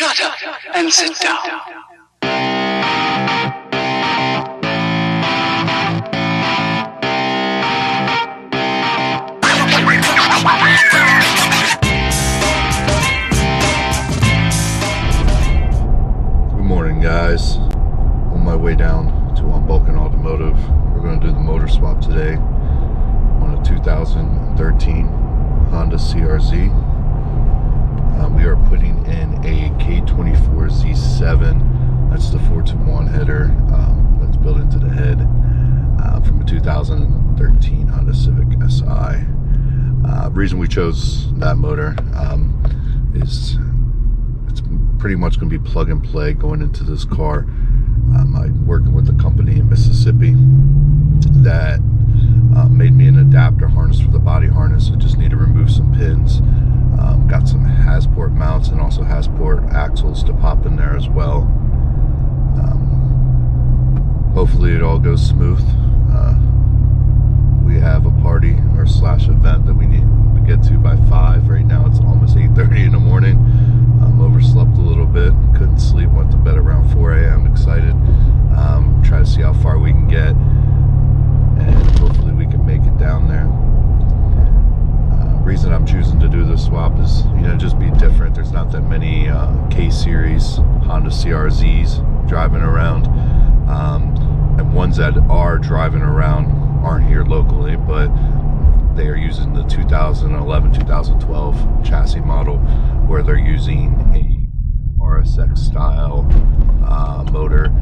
Shut up and sit down. Good morning, guys. On my way down to Balkan Automotive, we're going to do the motor swap today on a 2013 Honda CRZ. We are putting in a K24z7. That's the 421 header that's built into the head from a 2013 Honda Civic Si. Reason we chose that motor is it's pretty much going to be plug and play going into this car. I'm working with a company in Mississippi that made me an adapter harness for the body harness. I just need to remove some pins. Got some Hasport mounts and also Hasport axles to pop in there as well. Hopefully it all goes smooth. We have a party or slash event that we need to get to by 5. Right now it's almost 8:30 in the morning. Overslept a little bit, couldn't sleep, went to bed around 4 a.m. Excited. Try to see how far we can get, and hopefully we can make it down there. Reason I'm choosing to do this swap is, just be different. There's not that many K-Series Honda CRZs driving around, and ones that are driving around aren't here locally, but they are using the 2011, 2012 chassis model, where they're using a RSX style motor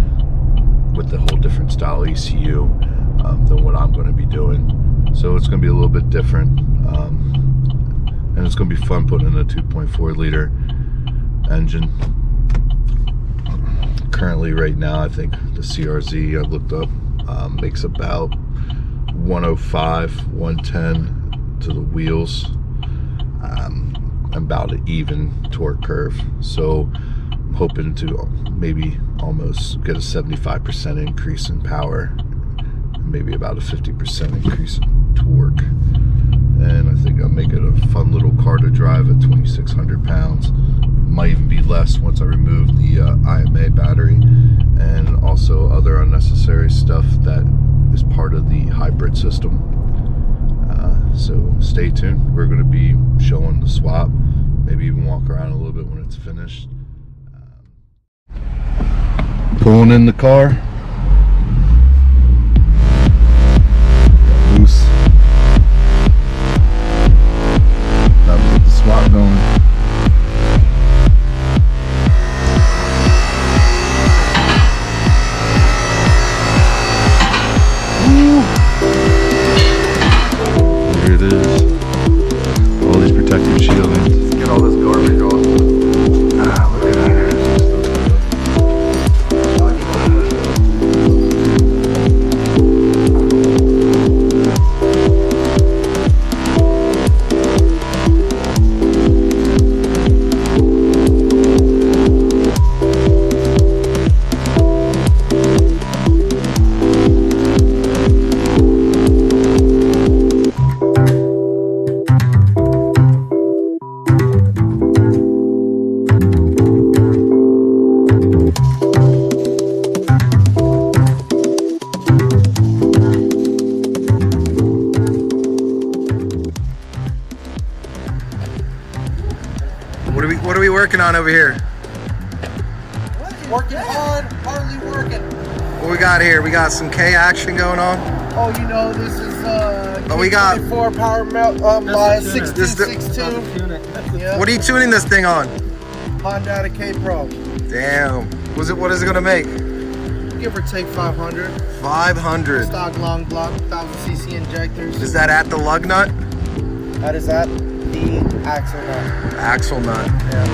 with a whole different style ECU than what I'm going to be doing. So it's going to be a little bit different, and it's going to be fun putting in a 2.4 liter engine. Currently right now I think the CRZ I looked up makes about 105, 110 to the wheels, about an even torque curve. So I'm hoping to maybe almost get a 75% increase in power, maybe about a 50% increase in torque. And I think I'll make it a fun little car to drive at 2,600 pounds. Might even be less once I remove the IMA battery and also other unnecessary stuff that is part of the hybrid system. So stay tuned. We're going to be showing the swap, maybe even walk around a little bit when it's finished. Pulling in the car. Loose. About to get the swap going. Here it is. All these protective shielding. Let's get all this garbage off. Look at that. What are we working on over here? Working hard, hardly working. What we got here? We got some K action going on. Oh, this is we got K24 power melt my 6262. Yeah. What are you tuning this thing on? Honda K Pro. Damn. What is it gonna make? Give or take 500. 500. Stock long block, 1000cc injectors. Is that at the lug nut? That is at the axle nut. Axle nut. Yeah.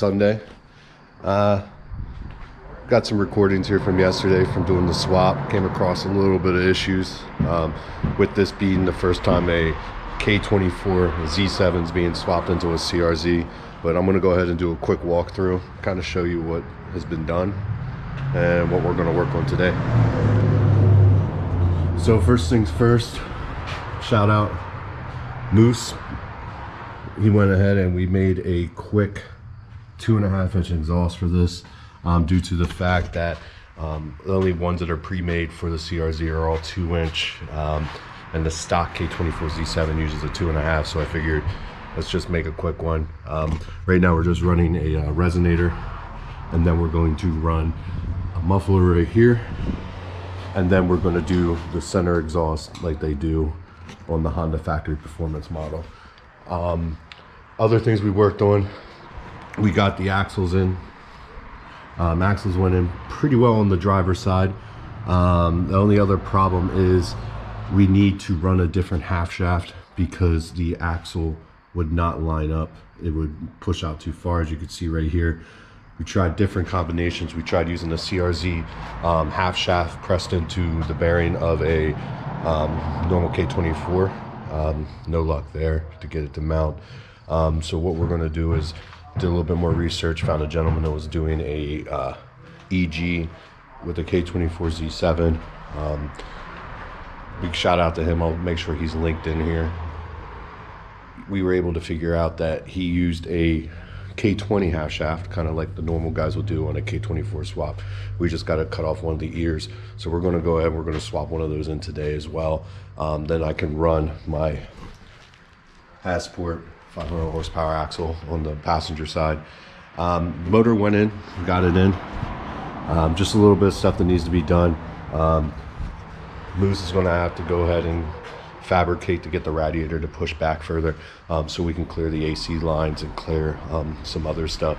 Sunday. Got some recordings here from yesterday from doing the swap. Came across a little bit of issues with this being the first time a K24z7 is being swapped into a CRZ. But I'm going to go ahead and do a quick walkthrough, kind of show you what has been done and what we're going to work on today. So first things first, shout out Moose. He went ahead and we made a quick 2.5-inch exhaust for this due to the fact that the only ones that are pre-made for the CRZ are all 2-inch, and the stock K24z7 uses a 2.5, so I figured let's just make a quick one. Right now we're just running a resonator, and then we're going to run a muffler right here, and then we're going to do the center exhaust like they do on the Honda factory performance model. Other things we worked on, we got the axles in. Axles went in pretty well on the driver's side. The only other problem is we need to run a different half shaft because the axle would not line up. It would push out too far, as you can see right here. We tried different combinations. We tried using the CRZ half shaft pressed into the bearing of a normal K24. No luck there to get it to mount. So what we're going to do is did a little bit more research, found a gentleman that was doing a EG with a K24z7. Big shout out to him. I'll make sure he's linked in here. We were able to figure out that he used a K20 half shaft, kind of like the normal guys will do on a K24 swap. We just got to cut off one of the ears. So we're going to go ahead, we're going to swap one of those in today as well. Then I can run my Passport 500 horsepower axle on the passenger side. Motor went in, got it in. Just a little bit of stuff that needs to be done. Moose is going to have to go ahead and fabricate to get the radiator to push back further, so we can clear the AC lines and clear some other stuff,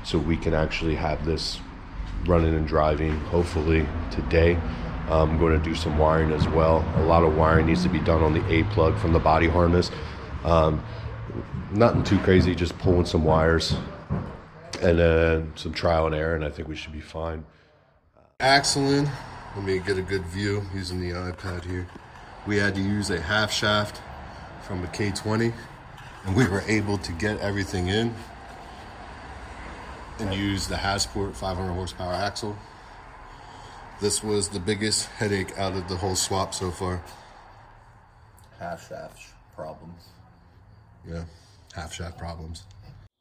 so we can actually have this running and driving hopefully today. I'm going to do some wiring as well. A lot of wiring needs to be done on the A plug from the body harness. Nothing too crazy, just pulling some wires and then some trial and error, and I think we should be fine. Axle in. Let me get a good view using the iPad here. We had to use a half shaft from the K20, and we were able to get everything in and use the Passport 500 horsepower axle. This was the biggest headache out of the whole swap so far. Half shaft problems. Yeah, half shaft problems.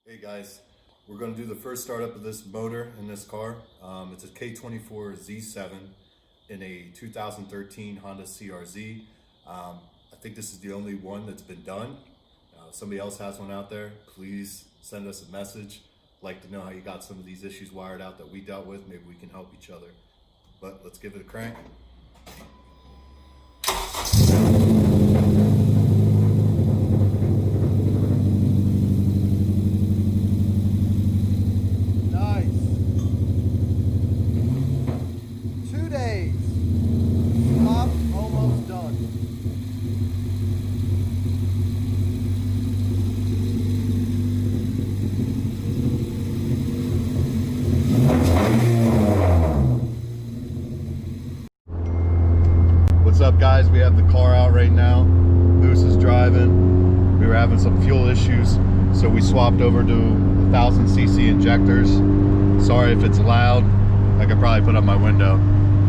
Hey guys, we're going to do the first startup of this motor in this car. It's a K24z7 in a 2013 Honda CRZ. I think this is the only one that's been done. If somebody else has one out there, please send us a message. Like to know how you got some of these issues wired out that we dealt with. Maybe we can help each other. But let's give it a crank. What's up guys, we have the car out right now. Moose is driving. We were having some fuel issues, so we swapped over to 1000cc injectors. Sorry if it's loud. I could probably put up my window,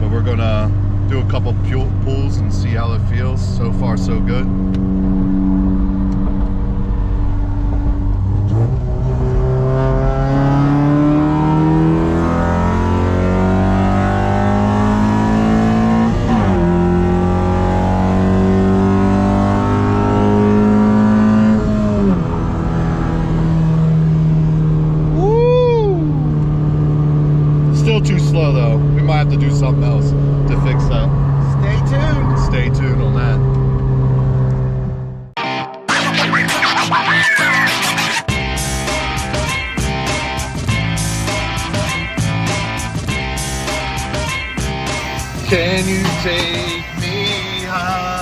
but we're gonna do a couple pulls and see how it feels. So far so good. Too slow though. We might have to do something else to fix that. Stay tuned. Stay tuned on that. Can you take me high?